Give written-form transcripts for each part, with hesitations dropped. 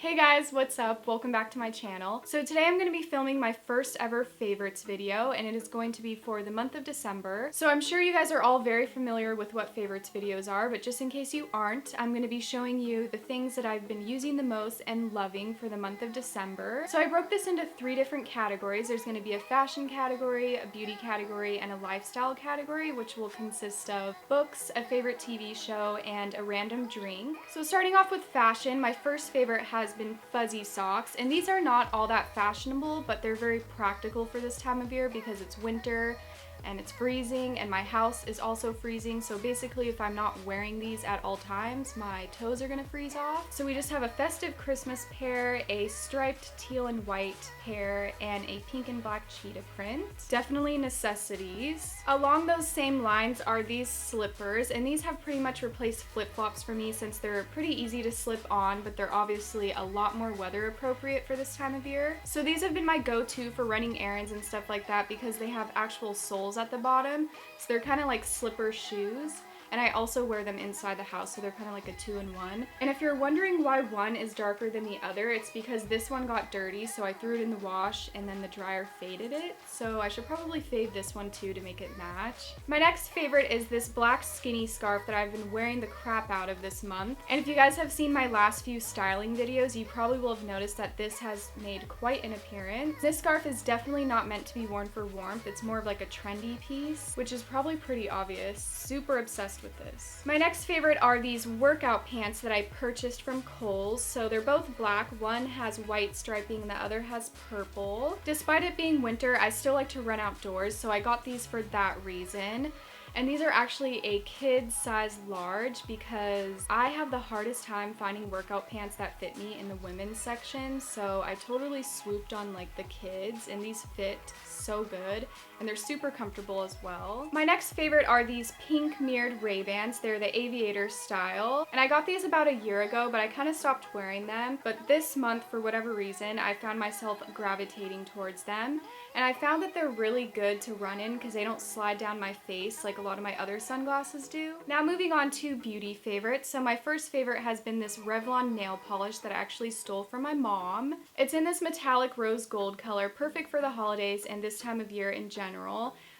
Hey guys, what's up? Welcome back to my channel. So today I'm going to be filming my first ever favorites video, and it is going to be for the month of December. So I'm sure you guys are all very familiar with what favorites videos are, but just in case you aren't, I'm going to be showing you the things that I've been using the most and loving for the month of December. So I broke this into 3 different categories. There's going to be a fashion category, a beauty category, and a lifestyle category, which will consist of books, a favorite TV show, and a random drink. So starting off with fashion, my first favorite has been fuzzy socks, and these are not all that fashionable, but they're very practical for this time of year because it's winter and it's freezing and my house is also freezing, so basically if I'm not wearing these at all times, my toes are gonna freeze off. So we just have a festive Christmas pair, a striped teal and white pair, and a pink and black cheetah print. Definitely necessities. Along those same lines are these slippers, and these have pretty much replaced flip-flops for me since they're pretty easy to slip on, but they're obviously a lot more weather appropriate for this time of year. So these have been my go-to for running errands and stuff like that because they have actual soles at the bottom, so they're kind of like slipper shoes. And I also wear them inside the house, so they're kind of like a 2-in-1. And if you're wondering why one is darker than the other, it's because this one got dirty, so I threw it in the wash and then the dryer faded it. So I should probably fade this one too to make it match. My next favorite is this black skinny scarf that I've been wearing the crap out of this month. And if you guys have seen my last few styling videos, you probably will have noticed that this has made quite an appearance. This scarf is definitely not meant to be worn for warmth. It's more of like a trendy piece, which is probably pretty obvious. Super obsessed with this. My next favorite are these workout pants that I purchased from Kohl's. So they're both black. One has white striping and the other has purple. Despite it being winter, I still like to run outdoors, so I got these for that reason. And these are actually a kid size large because I have the hardest time finding workout pants that fit me in the women's section, so I totally swooped on like the kids, and these fit so good and they're super comfortable as well. My next favorite are these pink mirrored Ray-Bans. They're the aviator style, and I got these about a year ago, but I kind of stopped wearing them. But this month, for whatever reason, I found myself gravitating towards them, and I found that they're really good to run in because they don't slide down my face like a lot of my other sunglasses do. Now moving on to beauty favorites. So my first favorite has been this Revlon nail polish that I actually stole from my mom. It's in this metallic rose gold color, perfect for the holidays and this time of year in general.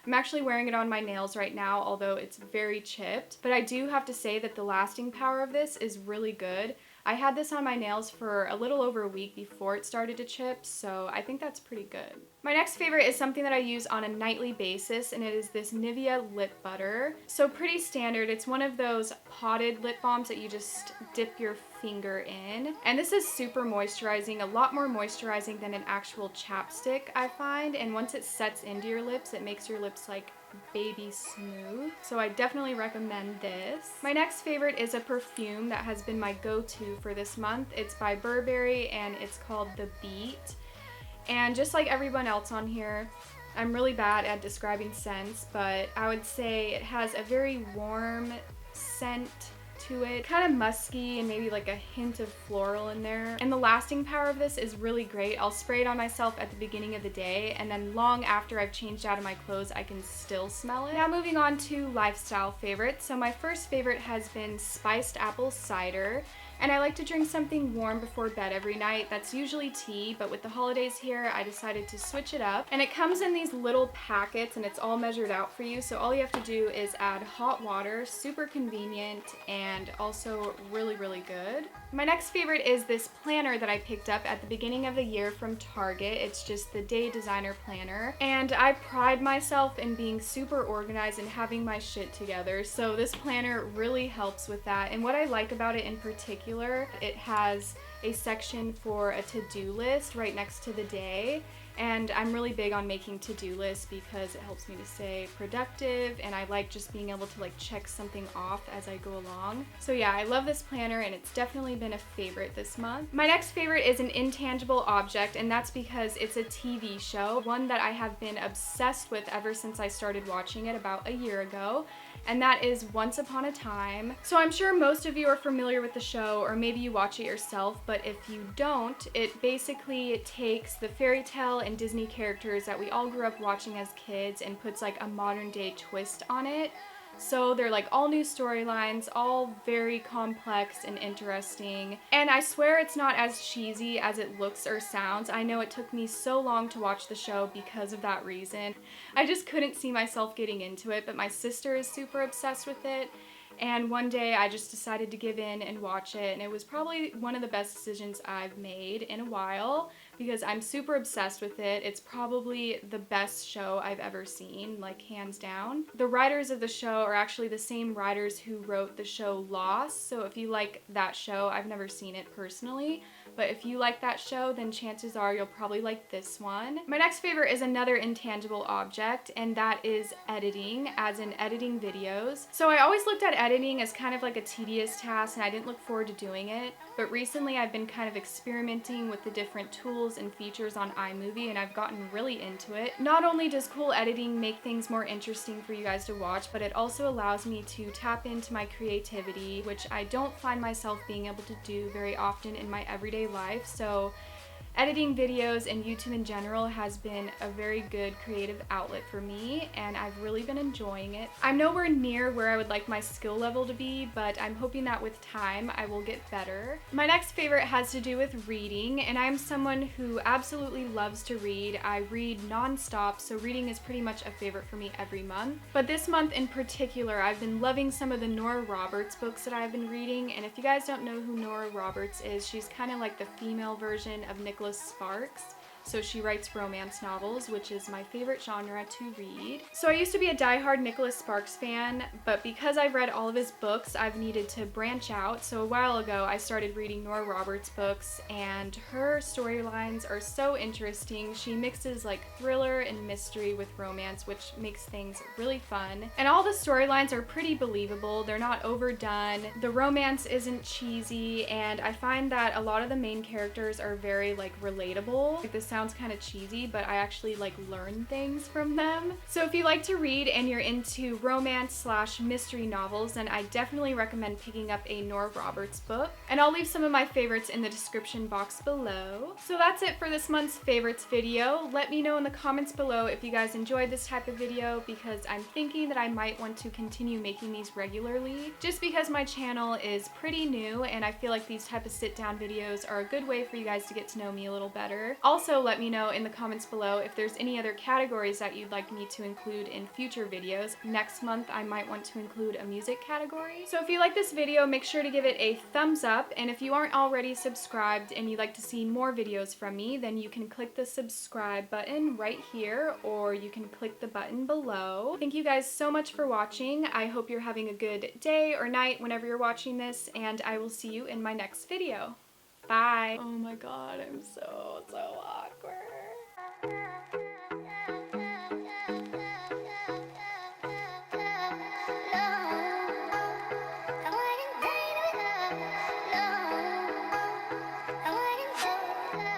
I'm actually wearing it on my nails right now, although it's very chipped, but I do have to say that the lasting power of this is really good. I had this on my nails for a little over a week before it started to chip, so I think that's pretty good. My next favorite is something that I use on a nightly basis, and it is this Nivea lip butter. So pretty standard. It's one of those potted lip balms that you just dip your finger in. And this is super moisturizing, a lot more moisturizing than an actual chapstick, I find. And once it sets into your lips, it makes your lips like baby smooth. So I definitely recommend this. My next favorite is a perfume that has been my go-to for this month. It's by Burberry and it's called The Beat. And just like everyone else on here, I'm really bad at describing scents, but I would say it has a very warm scent to it, kind of musky and maybe like a hint of floral in there. And the lasting power of this is really great. I'll spray it on myself at the beginning of the day, and then long after I've changed out of my clothes, I can still smell it. Now moving on to lifestyle favorites. So my first favorite has been spiced apple cider. And I like to drink something warm before bed every night. That's usually tea, but with the holidays here, I decided to switch it up. And it comes in these little packets and it's all measured out for you. So all you have to do is add hot water, super convenient and also really, really good. My next favorite is this planner that I picked up at the beginning of the year from Target. It's just the Day Designer Planner. And I pride myself in being super organized and having my shit together. So this planner really helps with that. And what I like about it in particular, it has a section for a to-do list right next to the day. And I'm really big on making to-do lists because it helps me to stay productive, and I like just being able to like check something off as I go along. So yeah, I love this planner and it's definitely been a favorite this month. My next favorite is an intangible object, and that's because it's a TV show, one that I have been obsessed with ever since I started watching it about a year ago. And that is Once Upon a Time. So I'm sure most of you are familiar with the show, or maybe you watch it yourself, but if you don't, it basically takes the fairy tale and Disney characters that we all grew up watching as kids and puts like a modern day twist on it. So they're like all new storylines, all very complex and interesting. And I swear it's not as cheesy as it looks or sounds. I know it took me so long to watch the show because of that reason. I just couldn't see myself getting into it, but my sister is super obsessed with it. And one day I just decided to give in and watch it, and it was probably one of the best decisions I've made in a while because I'm super obsessed with it. It's probably the best show I've ever seen, like hands down. The writers of the show are actually the same writers who wrote the show Lost, so if you like that show, I've never seen it personally, but if you like that show, then chances are you'll probably like this one. My next favorite is another intangible object, and that is editing, as in editing videos. So I always looked at editing as kind of like a tedious task, and I didn't look forward to doing it, but recently I've been kind of experimenting with the different tools and features on iMovie, and I've gotten really into it. Not only does cool editing make things more interesting for you guys to watch, but it also allows me to tap into my creativity, which I don't find myself being able to do very often in my everyday life. So editing videos and YouTube in general has been a very good creative outlet for me, and I've really been enjoying it. I'm nowhere near where I would like my skill level to be, but I'm hoping that with time I will get better. My next favorite has to do with reading, and I'm someone who absolutely loves to read. I read non-stop, so reading is pretty much a favorite for me every month. But this month in particular, I've been loving some of the Nora Roberts books that I've been reading, and if you guys don't know who Nora Roberts is, she's kind of like the female version of Nicholas Sparks. So she writes romance novels, which is my favorite genre to read. So I used to be a diehard Nicholas Sparks fan, but because I've read all of his books, I've needed to branch out. So a while ago, I started reading Nora Roberts books, and her storylines are so interesting. She mixes like thriller and mystery with romance, which makes things really fun. And all the storylines are pretty believable. They're not overdone. The romance isn't cheesy, and I find that a lot of the main characters are very like relatable. Like, this sounds kind of cheesy, but I actually like learn things from them. So if you like to read and you're into romance/mystery novels, then I definitely recommend picking up a Nora Roberts book. And I'll leave some of my favorites in the description box below. So that's it for this month's favorites video. Let me know in the comments below if you guys enjoyed this type of video, because I'm thinking that I might want to continue making these regularly, just because my channel is pretty new and I feel like these type of sit down videos are a good way for you guys to get to know me a little better. Also, let me know in the comments below if there's any other categories that you'd like me to include in future videos. Next month, I might want to include a music category. So if you like this video, make sure to give it a thumbs up. And if you aren't already subscribed and you'd like to see more videos from me, then you can click the subscribe button right here, or you can click the button below. Thank you guys so much for watching. I hope you're having a good day or night whenever you're watching this, and I will see you in my next video. Bye. Oh my god, I'm so hungry.